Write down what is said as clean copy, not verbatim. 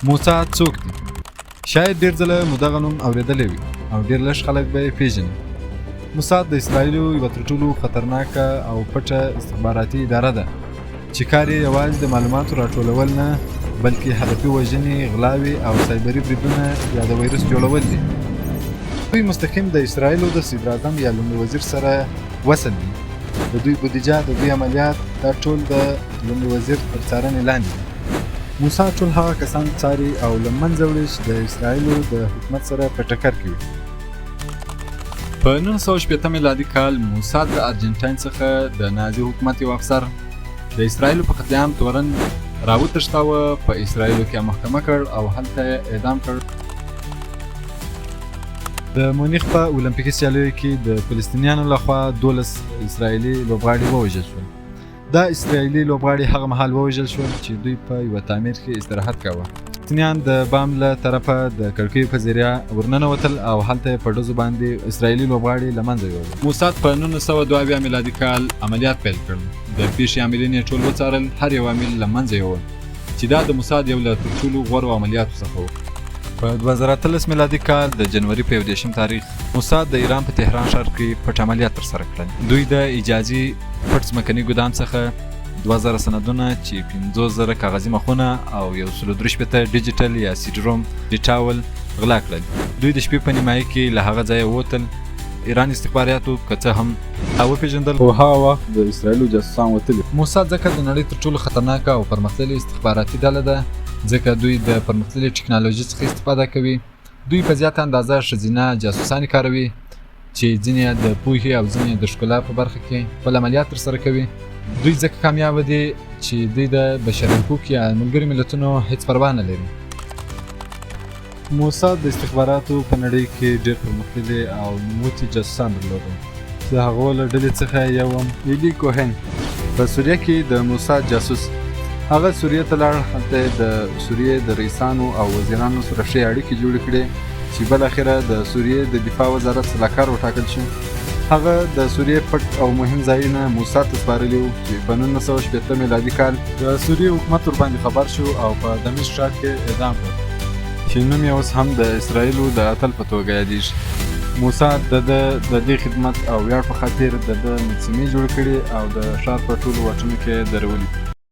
موسی څوک دی؟ شاید ډېر ځله مو دغه نوم اورېدلی وي او ډېر لږ خلک به یې پېژني. موساد د اسرائیلو یوه تر ټولو خطرناکه او پټه استخباراتي اداره ده چې کار یې یوازې د معلوماتو راټولول نه بلکې هدفي وژنې، غلاوې او سایبري بریدونه یا د ویروس جوړول دي. دوی مستقیم د اسرائیلو د صدراعظم یا لومړي وزیر سره وصل دي. د دوی بودیجه، د دوی عملیات، دا ټول د لومړي وزیر تر څارنې لاندې دي. موساد ټول هغه کسان څاري او له منځه وړي چې د اسرائیلو د حکومت سره په ټکر کې وي. په 1980 میلادي کال موساد د ارجنټاین څخه د نازي حکومت یو افسر د اسرائیلو په قتل عام تورن راوتښتاوه، په اسرائیلو کې محکمه کړ او هلته یې اعدام کړ. د مونیخ په اولمپیکي سیالیو کې د فلسطینیانو لخوا 12 اسرائیلي لوبغاړي ووژل شول. دا اسرائیلي لوبغاړي هغه مهال ووژل شول چې دوی په یوه تعمیر کې استراحت کاوه. فلسطینیان د بام له طرفه د کړکیو په ذریعه ورننوتل او هلته یې په ډزو باندې اسرائیلي لوبغاړي له منځه یوړل. موساد په 1902 میلادي کال عملیات پیل کړل. د پیښې عاملین یې ټول وڅارل، هر یو عامل له منځه یوړل چې دا د موساد یو له تر ټولو غوره عملیاتو څخه و. په 2013 میلادي کال د جنوري په 21 تاریخ موساد د ایران په تهران ښار کې پټ عملیات ترسره کړل. دوی د اجازي پټ ځمکني ګودام څخه 2000 سندونه چې 50,000 کاغذي مخونه او 163 ډیجیټل یا سي ډي روم ډیټا ول غلا کړل. دوی د شپې په نیمایي کې له هغه ځایه ووتل. ایران استخباراتو که څه هم وپېژندل خو هغه وخت د اسرائیلو جاسوسان وتلي. موساد ځکه د نړۍ تر ټولو خطرناکه او پرمختللې استخباراتي ډله ده ځکه دوی د پرمختللې ټکنالوژي څخه استفاده کوي. دوی په زیاته اندازه ښځینه جاسوسانې کاروي چې ځینې د پوهې او ځینې د ښکلا په برخه کې خپل عملیات ترسره کوي. دوی ځکه کامیابه دي چې دوی د بشرحقوق یا ملګرو ملتونو هیڅ پروا نه لري. موساد د استخباراتو په نړۍ کې ډېر پرمختللي او نوموتي جاسوسان درلودل. د هغو له ډلې څخه یو ایلي کوهن په سوریه کې د موساد جاسوس. هغه سوریې ته لاړ، هلته یې د سوریې د رئیسانو او وزیرانو سره ښې اړیکې جوړې کړې چې بالاخره د سوریې د دفاع وزارت سلاکار وټاکل شو. هغه د سوریې پټ او مهم ځایونه موساد ته سپارلي وو چې په 1980 میلادي کال د سوریې حکومت ورباندې خبر شو او په دمشق ښار کې اعدام کړ چې نوم یې اوس هم د اسرائیلو د اتل په توګه یادېږي. موساد د دې خدمت او ویاړ په خاطر د مجسمې جوړې کړې او د ښار په ټولو واټونو کې درولي.